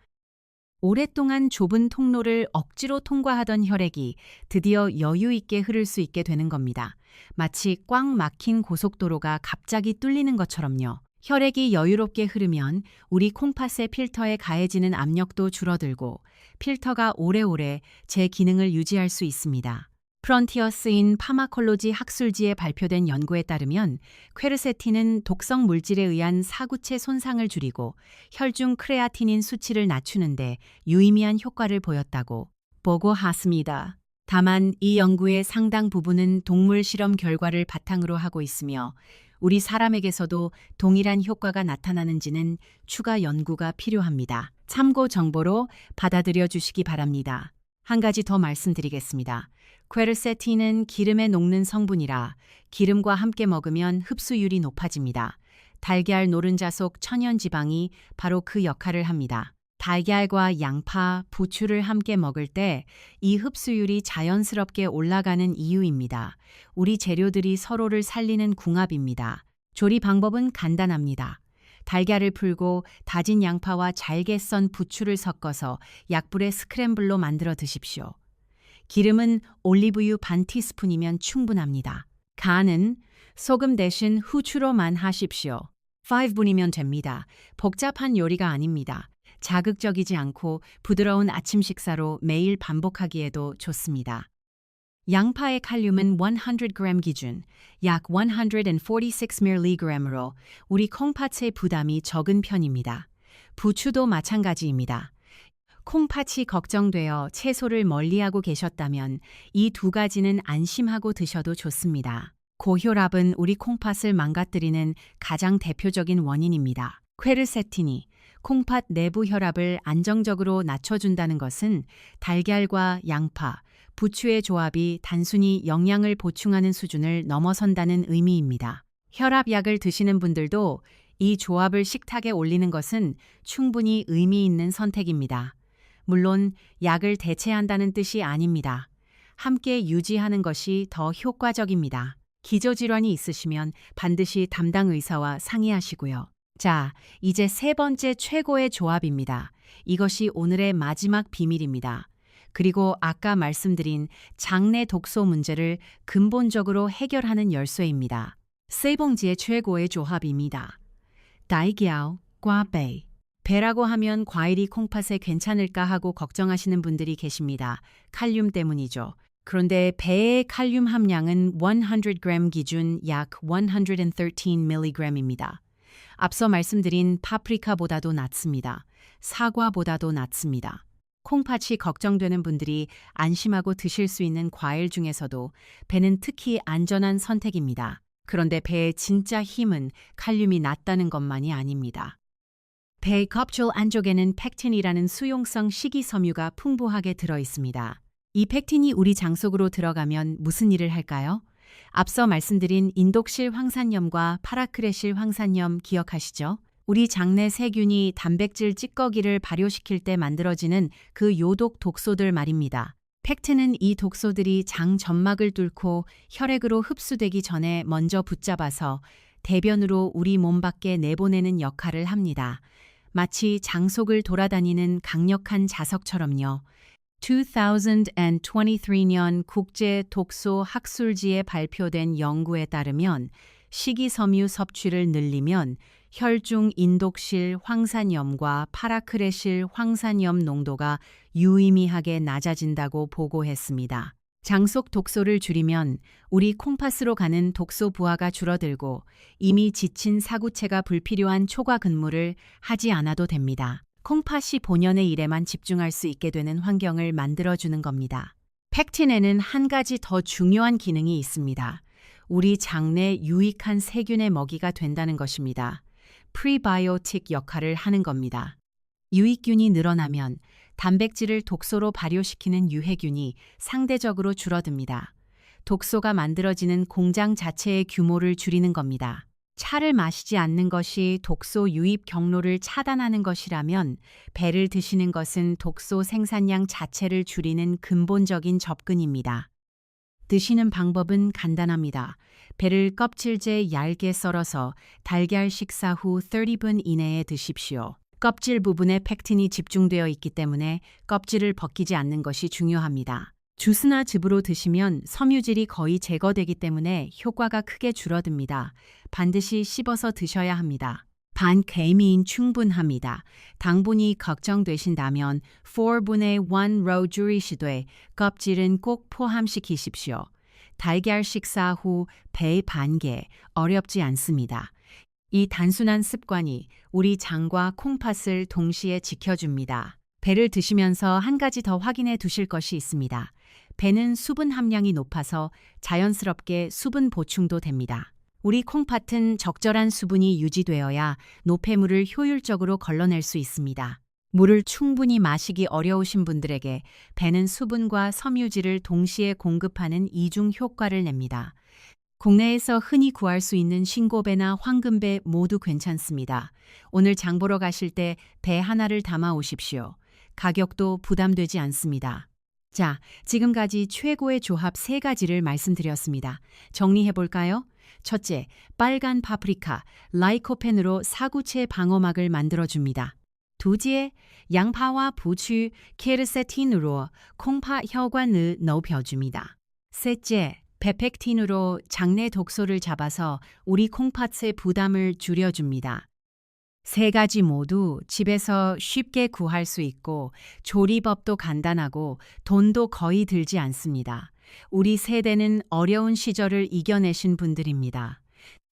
오랫동안 좁은 통로를 억지로 통과하던 혈액이 드디어 여유 있게 흐를 수 있게 되는 겁니다. 마치 꽉 막힌 고속도로가 갑자기 뚫리는 것처럼요. 혈액이 여유롭게 흐르면 우리 콩팥의 필터에 가해지는 압력도 줄어들고 필터가 오래오래 제 기능을 유지할 수 있습니다. 프런티어스인 파마콜로지 학술지에 발표된 연구에 따르면 퀘르세틴은 독성 물질에 의한 사구체 손상을 줄이고 혈중 크레아티닌 수치를 낮추는데 유의미한 효과를 보였다고 보고했습니다. 다만 이 연구의 상당 부분은 동물 실험 결과를 바탕으로 하고 있으며 우리 사람에게서도 동일한 효과가 나타나는지는 추가 연구가 필요합니다. 참고 정보로 받아들여 주시기 바랍니다. 한 가지 더 말씀드리겠습니다. 퀘르세틴은 기름에 녹는 성분이라 기름과 함께 먹으면 흡수율이 높아집니다. 달걀 노른자 속 천연지방이 바로 그 역할을 합니다. 달걀과 양파, 부추를 함께 먹을 때 이 흡수율이 자연스럽게 올라가는 이유입니다. 우리 재료들이 서로를 살리는 궁합입니다. 조리 방법은 간단합니다. 달걀을 풀고 다진 양파와 잘게 썬 부추를 섞어서 약불에 스크램블로 만들어 드십시오. 기름은 올리브유 반 티스푼이면 충분합니다. 간은 소금 대신 후추로만 하십시오. 5분이면 됩니다. 복잡한 요리가 아닙니다. 자극적이지 않고 부드러운 아침 식사로 매일 반복하기에도 좋습니다. 양파의 칼륨은 100g 기준, 약 146mg으로 우리 콩팥의 부담이 적은 편입니다. 부추도 마찬가지입니다. 콩팥이 걱정되어 채소를 멀리하고 계셨다면 이 두 가지는 안심하고 드셔도 좋습니다. 고혈압은 우리 콩팥을 망가뜨리는 가장 대표적인 원인입니다. 퀘르세틴이 콩팥 내부 혈압을 안정적으로 낮춰준다는 것은 달걀과 양파, 부추의 조합이 단순히 영양을 보충하는 수준을 넘어선다는 의미입니다. 혈압약을 드시는 분들도 이 조합을 식탁에 올리는 것은 충분히 의미 있는 선택입니다. 물론 약을 대체한다는 뜻이 아닙니다. 함께 유지하는 것이 더 효과적입니다. 기저질환이 있으시면 반드시 담당 의사와 상의하시고요. 자, 이제 세 번째 최고의 조합입니다. 이것이 오늘의 마지막 비밀입니다. 그리고 아까 말씀드린 장내 독소 문제를 근본적으로 해결하는 열쇠입니다. 세 번째 최고의 조합입니다. 달걀과 배. 배라고 하면 과일이 콩팥에 괜찮을까 하고 걱정하시는 분들이 계십니다. 칼륨 때문이죠. 그런데 배의 칼륨 함량은 100g 기준 약 113mg입니다. 앞서 말씀드린 파프리카보다도 낮습니다. 사과보다도 낮습니다. 콩팥이 걱정되는 분들이 안심하고 드실 수 있는 과일 중에서도 배는 특히 안전한 선택입니다. 그런데 배의 진짜 힘은 칼륨이 낮다는 것만이 아닙니다. 배 껍질 안쪽에는 팩틴이라는 수용성 식이섬유가 풍부하게 들어 있습니다. 이 팩틴이 우리 장 속으로 들어가면 무슨 일을 할까요? 앞서 말씀드린 인독실 황산염과 파라크레실 황산염 기억하시죠? 우리 장내 세균이 단백질 찌꺼기를 발효시킬 때 만들어지는 그 요독 독소들 말입니다. 팩틴은 이 독소들이 장 점막을 뚫고 혈액으로 흡수되기 전에 먼저 붙잡아서 대변으로 우리 몸 밖에 내보내는 역할을 합니다. 마치 장 속을 돌아다니는 강력한 자석처럼요. 2023년 국제 독소 학술지에 발표된 연구에 따르면 식이섬유 섭취를 늘리면 혈중 인독실 황산염과 파라크레실 황산염 농도가 유의미하게 낮아진다고 보고했습니다. 장속 독소를 줄이면 우리 콩팥으로 가는 독소 부하가 줄어들고 이미 지친 사구체가 불필요한 초과 근무를 하지 않아도 됩니다. 콩팥이 본연의 일에만 집중할 수 있게 되는 환경을 만들어주는 겁니다. 팩틴에는 한 가지 더 중요한 기능이 있습니다. 우리 장내 유익한 세균의 먹이가 된다는 것입니다. 프리바이오틱 역할을 하는 겁니다. 유익균이 늘어나면 단백질을 독소로 발효시키는 유해균이 상대적으로 줄어듭니다. 독소가 만들어지는 공장 자체의 규모를 줄이는 겁니다. 차를 마시지 않는 것이 독소 유입 경로를 차단하는 것이라면 배를 드시는 것은 독소 생산량 자체를 줄이는 근본적인 접근입니다. 드시는 방법은 간단합니다. 배를 껍질째 얇게 썰어서 달걀 식사 후 30분 이내에 드십시오. 껍질 부분에 팩틴이 집중되어 있기 때문에 껍질을 벗기지 않는 것이 중요합니다. 주스나 즙으로 드시면 섬유질이 거의 제거되기 때문에 효과가 크게 줄어듭니다. 반드시 씹어서 드셔야 합니다. 반 개미인 충분합니다. 당분이 걱정되신다면 4분의 1 row 줄이시되 껍질은 꼭 포함시키십시오. 달걀 식사 후 배 반개 어렵지 않습니다. 이 단순한 습관이 우리 장과 콩팥을 동시에 지켜줍니다. 배를 드시면서 한 가지 더 확인해 두실 것이 있습니다. 배는 수분 함량이 높아서 자연스럽게 수분 보충도 됩니다. 우리 콩팥은 적절한 수분이 유지되어야 노폐물을 효율적으로 걸러낼 수 있습니다. 물을 충분히 마시기 어려우신 분들에게 배는 수분과 섬유질을 동시에 공급하는 이중 효과를 냅니다. 국내에서 흔히 구할 수 있는 싱고배나 황금배 모두 괜찮습니다. 오늘 장 보러 가실 때 배 하나를 담아 오십시오. 가격도 부담되지 않습니다. 자, 지금까지 최고의 조합 3가지를 말씀드렸습니다. 정리해볼까요? 첫째, 빨간 파프리카, 라이코펜으로 사구체 방어막을 만들어줍니다. 두째, 양파와 부추, 케르세틴으로 콩팥 혈관을 높여줍니다. 셋째, 베펙틴으로 장내 독소를 잡아서 우리 콩팥의 부담을 줄여줍니다. 3가지 모두 집에서 쉽게 구할 수 있고 조리법도 간단하고 돈도 거의 들지 않습니다. 우리 세대는 어려운 시절을 이겨내신 분들입니다.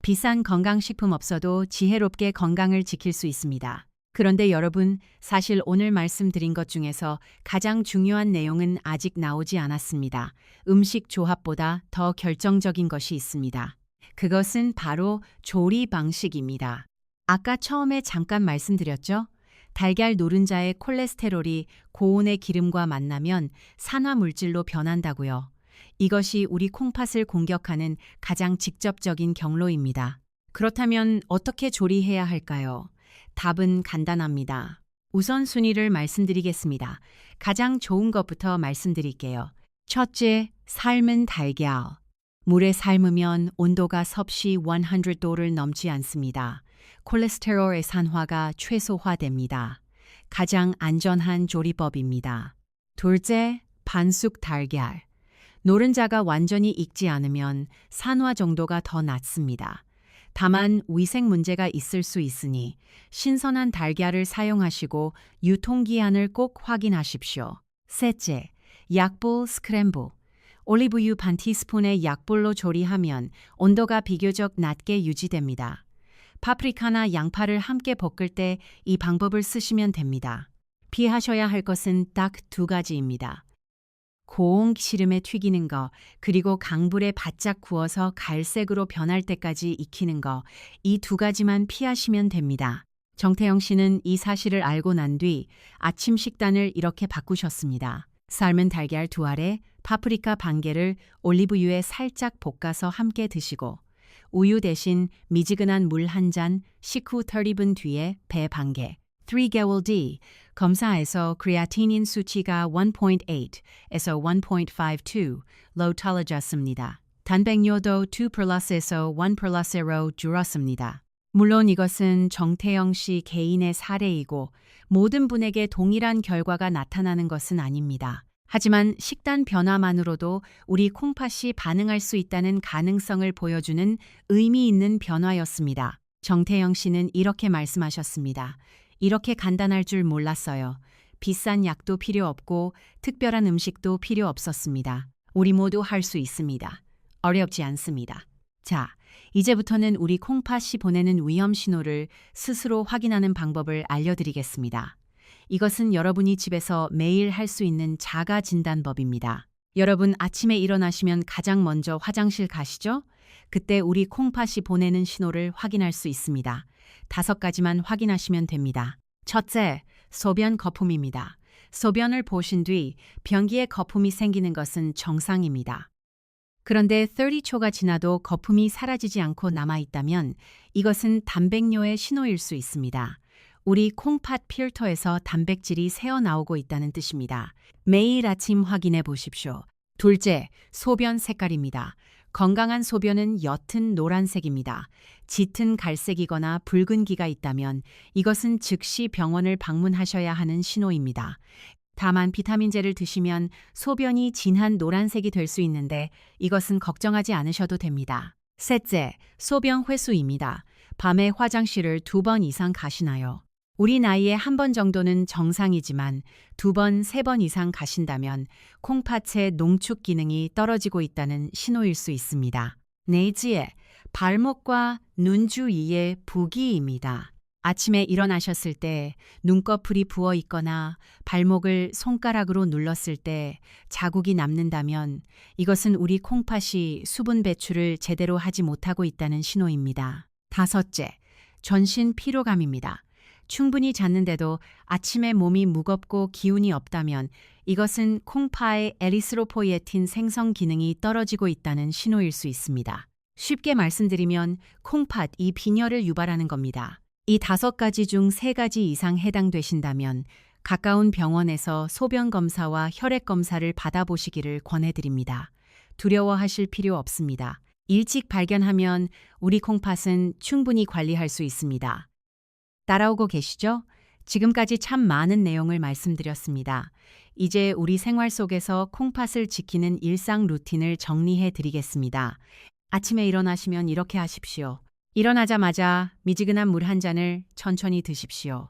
비싼 건강식품 없어도 지혜롭게 건강을 지킬 수 있습니다. 그런데 여러분, 사실 오늘 말씀드린 것 중에서 가장 중요한 내용은 아직 나오지 않았습니다. 음식 조합보다 더 결정적인 것이 있습니다. 그것은 바로 조리 방식입니다. 아까 처음에 잠깐 말씀드렸죠? 달걀 노른자의 콜레스테롤이 고온의 기름과 만나면 산화물질로 변한다고요. 이것이 우리 콩팥을 공격하는 가장 직접적인 경로입니다. 그렇다면 어떻게 조리해야 할까요? 답은 간단합니다. 우선순위를 말씀드리겠습니다. 가장 좋은 것부터 말씀드릴게요. 첫째, 삶은 달걀. 물에 삶으면 온도가 섭씨 100도를 넘지 않습니다. 콜레스테롤의 산화가 최소화됩니다. 가장 안전한 조리법입니다. 둘째, 반숙 달걀. 노른자가 완전히 익지 않으면 산화 정도가 더 낮습니다. 다만 위생 문제가 있을 수 있으니 신선한 달걀을 사용하시고 유통기한을 꼭 확인하십시오. 셋째, 약불 스크램블. 올리브유 반 티스푼의 약불로 조리하면 온도가 비교적 낮게 유지됩니다. 파프리카나 양파를 함께 볶을 때 이 방법을 쓰시면 됩니다. 피하셔야 할 것은 딱 2가지입니다. 고온 기름에 튀기는 거, 그리고 강불에 바짝 구워서 갈색으로 변할 때까지 익히는 거, 이 2가지만 피하시면 됩니다. 정태영 씨는 이 사실을 알고 난 뒤 아침 식단을 이렇게 바꾸셨습니다. 삶은 달걀 2알에 파프리카 반개를 올리브유에 살짝 볶아서 함께 드시고 우유 대신 미지근한 물 1잔, 식후 30분 뒤에 배 반개. 3개월 뒤 검사에서 크레아티닌 수치가 1.8에서 1.52로 떨어졌습니다. 단백뇨도 2+에서 1+로 줄었습니다. 물론 이것은 정태영 씨 개인의 사례이고 모든 분에게 동일한 결과가 나타나는 것은 아닙니다. 하지만 식단 변화만으로도 우리 콩팥이 반응할 수 있다는 가능성을 보여주는 의미 있는 변화였습니다. 정태영 씨는 이렇게 말씀하셨습니다. 이렇게 간단할 줄 몰랐어요. 비싼 약도 필요 없고 특별한 음식도 필요 없었습니다. 우리 모두 할 수 있습니다. 어렵지 않습니다. 자, 이제부터는 우리 콩팥이 보내는 위험 신호를 스스로 확인하는 방법을 알려드리겠습니다. 이것은 여러분이 집에서 매일 할 수 있는 자가 진단법입니다. 여러분 아침에 일어나시면 가장 먼저 화장실 가시죠? 그때 우리 콩팥이 보내는 신호를 확인할 수 있습니다. 5가지만 확인하시면 됩니다. 첫째, 소변 거품입니다. 소변을 보신 뒤 변기에 거품이 생기는 것은 정상입니다. 그런데 30초가 지나도 거품이 사라지지 않고 남아있다면 이것은 단백뇨의 신호일 수 있습니다. 우리 콩팥 필터에서 단백질이 새어나오고 있다는 뜻입니다. 매일 아침 확인해 보십시오. 둘째, 소변 색깔입니다. 건강한 소변은 옅은 노란색입니다. 짙은 갈색이거나 붉은기가 있다면 이것은 즉시 병원을 방문하셔야 하는 신호입니다. 다만 비타민제를 드시면 소변이 진한 노란색이 될 수 있는데 이것은 걱정하지 않으셔도 됩니다. 셋째, 소변 횟수입니다. 밤에 화장실을 2번 이상 가시나요? 우리 나이에 1번 정도는 정상이지만 2번, 3번 이상 가신다면 콩팥의 농축 기능이 떨어지고 있다는 신호일 수 있습니다. 넷째, 발목과 눈 주위의 부기입니다. 아침에 일어나셨을 때 눈꺼풀이 부어 있거나 발목을 손가락으로 눌렀을 때 자국이 남는다면 이것은 우리 콩팥이 수분 배출을 제대로 하지 못하고 있다는 신호입니다. 다섯째, 전신 피로감입니다. 충분히 잤는데도 아침에 몸이 무겁고 기운이 없다면 이것은 콩파의 에리스로포이에틴 생성 기능이 떨어지고 있다는 신호일 수 있습니다. 쉽게 말씀드리면 콩팥이 빈혈을 유발하는 겁니다. 이 5가지 중 3가지 이상 해당되신다면 가까운 병원에서 소변 검사와 혈액 검사를 받아보시기를 권해드립니다. 두려워하실 필요 없습니다. 일찍 발견하면 우리 콩팥은 충분히 관리할 수 있습니다. 따라오고 계시죠? 지금까지 참 많은 내용을 말씀드렸습니다. 이제 우리 생활 속에서 콩팥을 지키는 일상 루틴을 정리해 드리겠습니다. 아침에 일어나시면 이렇게 하십시오. 일어나자마자 미지근한 물 한 잔을 천천히 드십시오.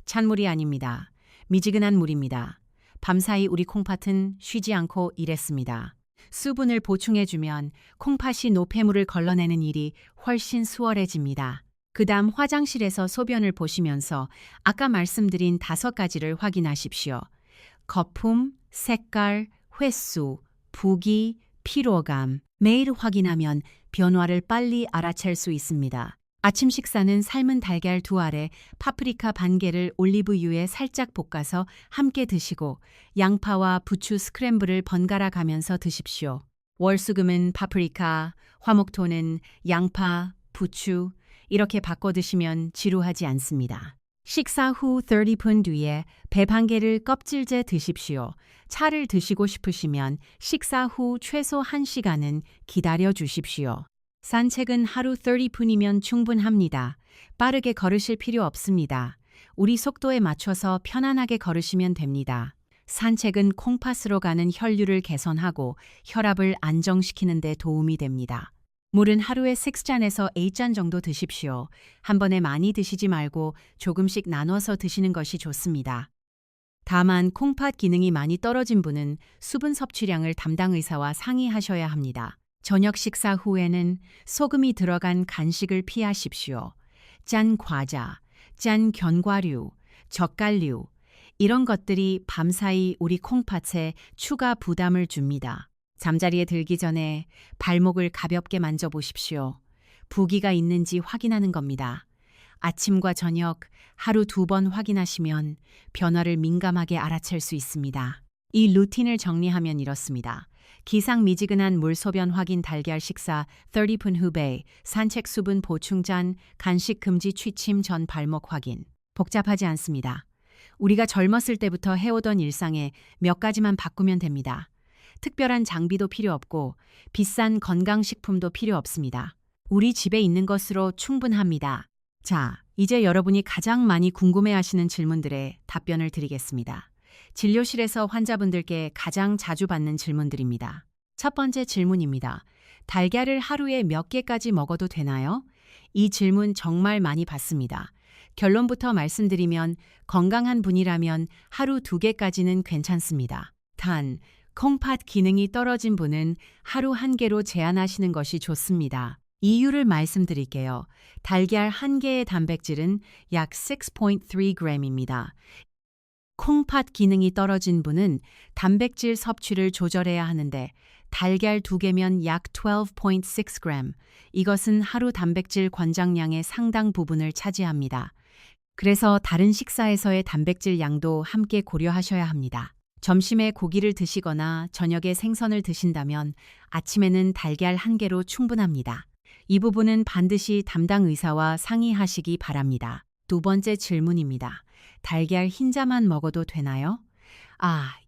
찬물이 아닙니다. 미지근한 물입니다. 밤사이 우리 콩팥은 쉬지 않고 일했습니다. 수분을 보충해주면 콩팥이 노폐물을 걸러내는 일이 훨씬 수월해집니다. 그다음 화장실에서 소변을 보시면서 아까 말씀드린 5가지를 확인하십시오. 거품, 색깔, 횟수, 부기, 피로감. 매일 확인하면 변화를 빨리 알아챌 수 있습니다. 아침 식사는 삶은 달걀 2알에 파프리카 반 개를 올리브유에 살짝 볶아서 함께 드시고 양파와 부추 스크램블을 번갈아 가면서 드십시오. 월수금은 파프리카, 화목토는 양파, 부추, 이렇게 바꿔 드시면 지루하지 않습니다. 식사 후 30분 뒤에 배 반 개를 껍질째 드십시오. 차를 드시고 싶으시면 식사 후 최소 1시간은 기다려 주십시오. 산책은 하루 30분이면 충분합니다. 빠르게 걸으실 필요 없습니다. 우리 속도에 맞춰서 편안하게 걸으시면 됩니다. 산책은 콩팥으로 가는 혈류를 개선하고 혈압을 안정시키는 데 도움이 됩니다. 물은 하루에 6잔에서 8잔 정도 드십시오. 한 번에 많이 드시지 말고 조금씩 나눠서 드시는 것이 좋습니다. 다만 콩팥 기능이 많이 떨어진 분은 수분 섭취량을 담당 의사와 상의하셔야 합니다. 저녁 식사 후에는 소금이 들어간 간식을 피하십시오. 짠 과자, 짠 견과류, 젓갈류, 이런 것들이 밤사이 우리 콩팥에 추가 부담을 줍니다. 잠자리에 들기 전에 발목을 가볍게 만져보십시오. 부기가 있는지 확인하는 겁니다. 아침과 저녁 하루 2번 확인하시면 변화를 민감하게 알아챌 수 있습니다. 이 루틴을 정리하면 이렇습니다. 기상 미지근한 물소변 확인 달걀 식사 30분 후배, 산책 수분 보충 잔, 간식 금지 취침 전 발목 확인. 복잡하지 않습니다. 우리가 젊었을 때부터 해오던 일상에 몇 가지만 바꾸면 됩니다. 특별한 장비도 필요 없고 비싼 건강식품도 필요 없습니다. 우리 집에 있는 것으로 충분합니다. 자, 이제 여러분이 가장 많이 궁금해하시는 질문들에 답변을 드리겠습니다. 진료실에서 환자분들께 가장 자주 받는 질문들입니다. 첫 번째 질문입니다. 달걀을 하루에 몇 개까지 먹어도 되나요? 이 질문 정말 많이 받습니다. 결론부터 말씀드리면 건강한 분이라면 하루 2개까지는 괜찮습니다. 단, 콩팥 기능이 떨어진 분은 하루 1개로 제한하시는 것이 좋습니다. 이유를 말씀드릴게요. 달걀 1개의 단백질은 약 6.3g입니다. 콩팥 기능이 떨어진 분은 단백질 섭취를 조절해야 하는데 달걀 2개면 약 12.6g. 이것은 하루 단백질 권장량의 상당 부분을 차지합니다. 그래서 다른 식사에서의 단백질 양도 함께 고려하셔야 합니다. 점심에 고기를 드시거나 저녁에 생선을 드신다면 아침에는 달걀 1개로 충분합니다. 이 부분은 반드시 담당 의사와 상의하시기 바랍니다. 두 번째 질문입니다. 달걀 흰자만 먹어도 되나요?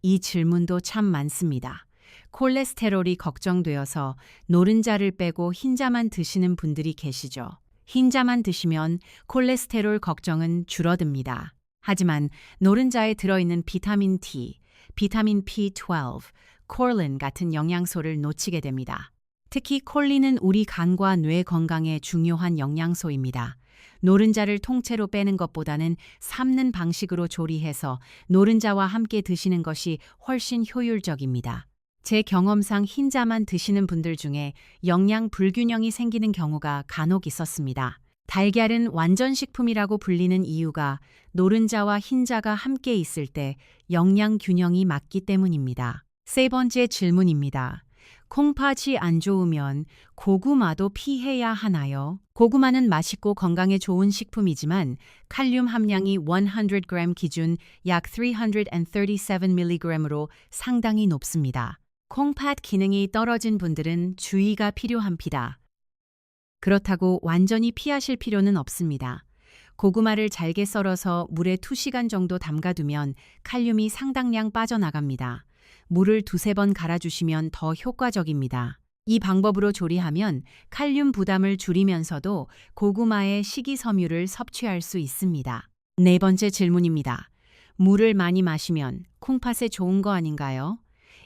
이 질문도 참 많습니다. 콜레스테롤이 걱정되어서 노른자를 빼고 흰자만 드시는 분들이 계시죠. 흰자만 드시면 콜레스테롤 걱정은 줄어듭니다. 하지만 노른자에 들어있는 비타민 D, 비타민 B12, 콜린 같은 영양소를 놓치게 됩니다. 특히 콜린은 우리 간과 뇌 건강에 중요한 영양소입니다. 노른자를 통째로 빼는 것보다는 삶는 방식으로 조리해서 노른자와 함께 드시는 것이 훨씬 효율적입니다. 제 경험상 흰자만 드시는 분들 중에 영양 불균형이 생기는 경우가 간혹 있었습니다. 달걀은 완전식품이라고 불리는 이유가 노른자와 흰자가 함께 있을 때 영양 균형이 맞기 때문입니다. 세 번째 질문입니다. 콩팥이 안 좋으면 고구마도 피해야 하나요? 고구마는 맛있고 건강에 좋은 식품이지만 칼륨 함량이 100g 기준 약 337mg으로 상당히 높습니다. 콩팥 기능이 떨어진 분들은 주의가 필요합니다. 그렇다고 완전히 피하실 필요는 없습니다. 고구마를 잘게 썰어서 물에 2시간 정도 담가두면 칼륨이 상당량 빠져나갑니다. 물을 2~3번 갈아주시면 더 효과적입니다. 이 방법으로 조리하면 칼륨 부담을 줄이면서도 고구마의 식이섬유를 섭취할 수 있습니다. 네 번째 질문입니다. 물을 많이 마시면 콩팥에 좋은 거 아닌가요?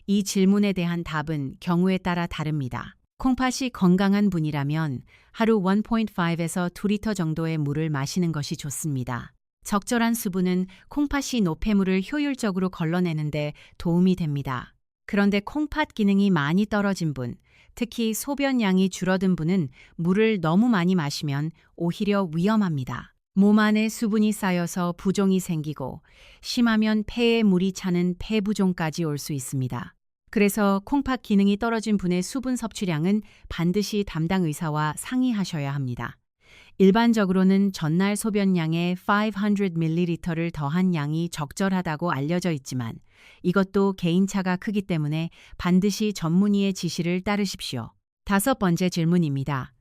이 질문에 대한 답은 경우에 따라 다릅니다. 콩팥이 건강한 분이라면 하루 1.5에서 2리터 정도의 물을 마시는 것이 좋습니다. 적절한 수분은 콩팥이 노폐물을 효율적으로 걸러내는데 도움이 됩니다. 그런데 콩팥 기능이 많이 떨어진 분, 특히 소변량이 줄어든 분은 물을 너무 많이 마시면 오히려 위험합니다. 몸 안에 수분이 쌓여서 부종이 생기고 심하면 폐에 물이 차는 폐부종까지 올 수 있습니다. 그래서 콩팥 기능이 떨어진 분의 수분 섭취량은 반드시 담당 의사와 상의하셔야 합니다. 일반적으로는 전날 소변량에 500ml를 더한 양이 적절하다고 알려져 있지만 이것도 개인차가 크기 때문에 반드시 전문의의 지시를 따르십시오. 다섯 번째 질문입니다.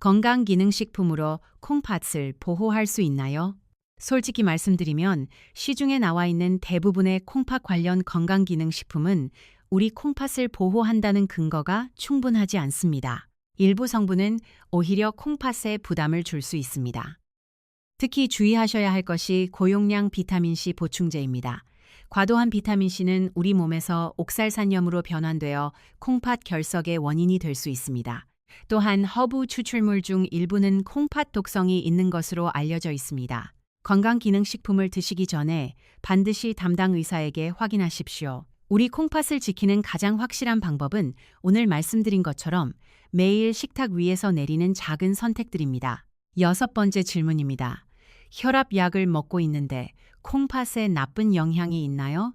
건강기능식품으로 콩팥을 보호할 수 있나요? 솔직히 말씀드리면 시중에 나와 있는 대부분의 콩팥 관련 건강기능식품은 우리 콩팥을 보호한다는 근거가 충분하지 않습니다. 일부 성분은 오히려 콩팥에 부담을 줄 수 있습니다. 특히 주의하셔야 할 것이 고용량 비타민C 보충제입니다. 과도한 비타민C는 우리 몸에서 옥살산염으로 변환되어 콩팥 결석의 원인이 될 수 있습니다. 또한 허브 추출물 중 일부는 콩팥 독성이 있는 것으로 알려져 있습니다. 건강기능식품을 드시기 전에 반드시 담당 의사에게 확인하십시오. 우리 콩팥을 지키는 가장 확실한 방법은 오늘 말씀드린 것처럼 매일 식탁 위에서 내리는 작은 선택들입니다. 여섯 번째 질문입니다. 혈압약을 먹고 있는데 콩팥에 나쁜 영향이 있나요?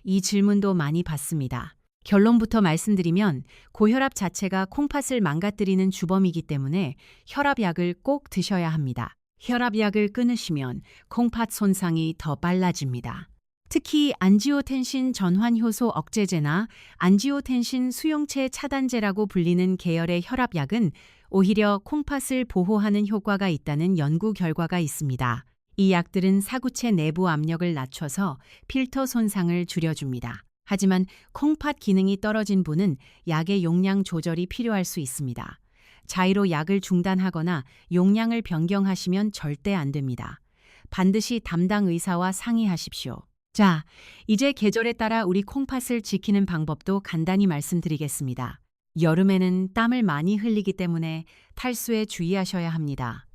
이 질문도 많이 받습니다. 결론부터 말씀드리면 고혈압 자체가 콩팥을 망가뜨리는 주범이기 때문에 혈압약을 꼭 드셔야 합니다. 혈압약을 끊으시면 콩팥 손상이 더 빨라집니다. 특히 안지오텐신 전환효소 억제제나 안지오텐신 수용체 차단제라고 불리는 계열의 혈압약은 오히려 콩팥을 보호하는 효과가 있다는 연구 결과가 있습니다. 이 약들은 사구체 내부 압력을 낮춰서 필터 손상을 줄여줍니다. 하지만 콩팥 기능이 떨어진 분은 약의 용량 조절이 필요할 수 있습니다. 자의로 약을 중단하거나 용량을 변경하시면 절대 안 됩니다. 반드시 담당 의사와 상의하십시오. 자, 이제 계절에 따라 우리 콩팥을 지키는 방법도 간단히 말씀드리겠습니다. 여름에는 땀을 많이 흘리기 때문에 탈수에 주의하셔야 합니다.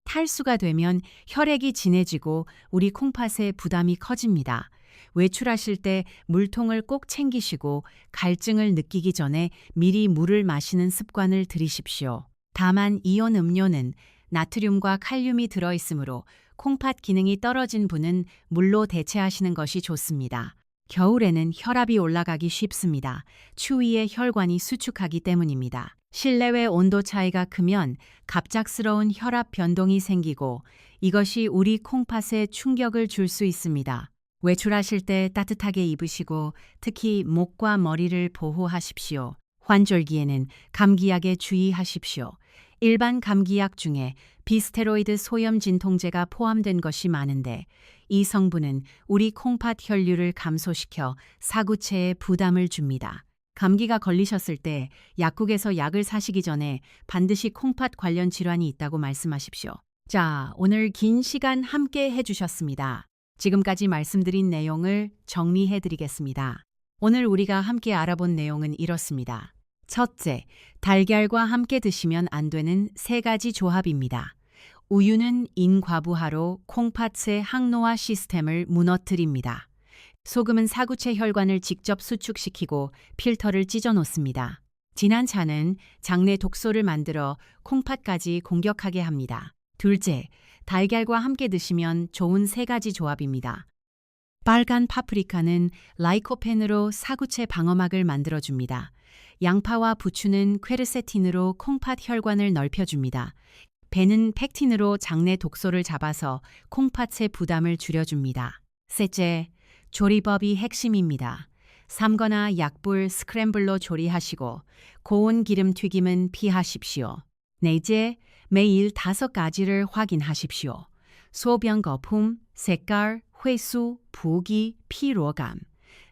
탈수가 되면 혈액이 진해지고 우리 콩팥에 부담이 커집니다. 외출하실 때 물통을 꼭 챙기시고 갈증을 느끼기 전에 미리 물을 마시는 습관을 들이십시오. 다만 이온 음료는 나트륨과 칼륨이 들어있으므로 콩팥 기능이 떨어진 분은 물로 대체하시는 것이 좋습니다. 겨울에는 혈압이 올라가기 쉽습니다. 추위에 혈관이 수축하기 때문입니다. 실내외 온도 차이가 크면 갑작스러운 혈압 변동이 생기고 이것이 우리 콩팥에 충격을 줄 수 있습니다. 외출하실 때 따뜻하게 입으시고 특히 목과 머리를 보호하십시오. 환절기에는 감기약에 주의하십시오. 일반 감기약 중에 비스테로이드 소염 진통제가 포함된 것이 많은데 이 성분은 우리 콩팥 혈류를 감소시켜 사구체에 부담을 줍니다. 감기가 걸리셨을 때 약국에서 약을 사시기 전에 반드시 콩팥 관련 질환이 있다고 말씀하십시오. 자, 오늘 긴 시간 함께 해주셨습니다. 지금까지 말씀드린 내용을 정리해 드리겠습니다. 오늘 우리가 함께 알아본 내용은 이렇습니다. 첫째, 달걀과 함께 드시면 안 되는 3가지 조합입니다. 우유는 인과부하로 콩팥의 항노화 시스템을 무너뜨립니다. 소금은 사구체 혈관을 직접 수축시키고 필터를 찢어 놓습니다. 진한 차는 장내 독소를 만들어 콩팥까지 공격하게 합니다. 둘째, 달걀과 함께 드시면 좋은 3가지 조합입니다. 빨간 파프리카는 라이코펜으로 사구체 방어막을 만들어줍니다. 양파와 부추는 퀘르세틴으로 콩팥 혈관을 넓혀줍니다. 배는 팩틴으로 장내 독소를 잡아서 콩팥의 부담을 줄여줍니다. 셋째, 조리법이 핵심입니다. 삶거나 약불 스크램블로 조리하시고 고온 기름 튀김은 피하십시오. 넷째, 매일 5가지를 확인하십시오. 소변 거품, 색깔, 횟수, 부기, 피로감.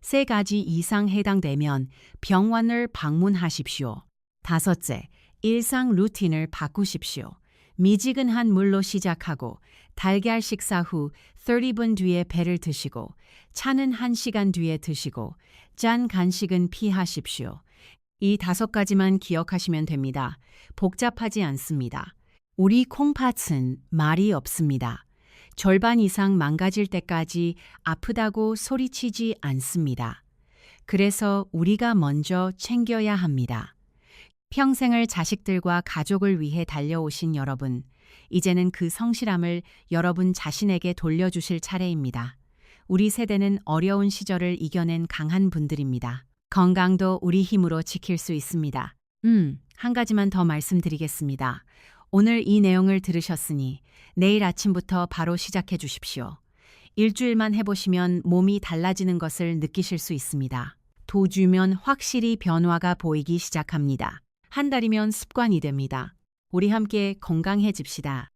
3가지 이상 해당되면 병원을 방문하십시오. 다섯째, 일상 루틴을 바꾸십시오. 미지근한 물로 시작하고 달걀 식사 후 30분 뒤에 배를 드시고 차는 1시간 뒤에 드시고 짠 간식은 피하십시오. 이 5가지만 기억하시면 됩니다. 복잡하지 않습니다. 우리 콩팥은 말이 없습니다. 절반 이상 망가질 때까지 아프다고 소리치지 않습니다. 그래서 우리가 먼저 챙겨야 합니다. 평생을 자식들과 가족을 위해 달려오신 여러분, 이제는 그 성실함을 여러분 자신에게 돌려주실 차례입니다. 우리 세대는 어려운 시절을 이겨낸 강한 분들입니다. 건강도 우리 힘으로 지킬 수 있습니다. 한 가지만 더 말씀드리겠습니다. 오늘 이 내용을 들으셨으니 내일 아침부터 바로 시작해 주십시오. 일주일만 해보시면 몸이 달라지는 것을 느끼실 수 있습니다. 2주면 확실히 변화가 보이기 시작합니다. 1달이면 습관이 됩니다. 우리 함께 건강해집시다.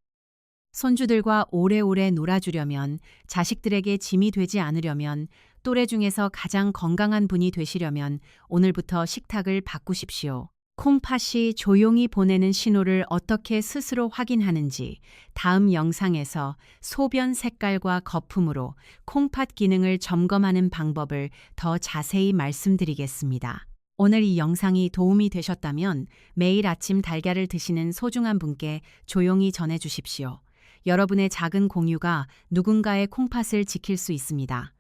손주들과 오래오래 놀아주려면, 자식들에게 짐이 되지 않으려면, 또래 중에서 가장 건강한 분이 되시려면 오늘부터 식탁을 바꾸십시오. 콩팥이 조용히 보내는 신호를 어떻게 스스로 확인하는지 다음 영상에서 소변 색깔과 거품으로 콩팥 기능을 점검하는 방법을 더 자세히 말씀드리겠습니다. 오늘 이 영상이 도움이 되셨다면 매일 아침 달걀을 드시는 소중한 분께 조용히 전해주십시오. 여러분의 작은 공유가 누군가의 콩팥을 지킬 수 있습니다.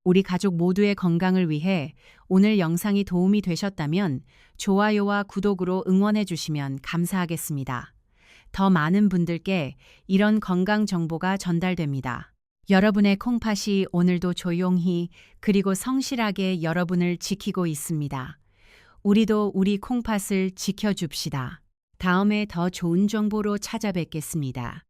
우리 가족 모두의 건강을 위해 오늘 영상이 도움이 되셨다면 좋아요와 구독으로 응원해 주시면 감사하겠습니다. 더 많은 분들께 이런 건강 정보가 전달됩니다. 여러분의 콩팥이 오늘도 조용히 그리고 성실하게 여러분을 지키고 있습니다. 우리도 우리 콩팥을 지켜줍시다. 다음에 더 좋은 정보로 찾아뵙겠습니다.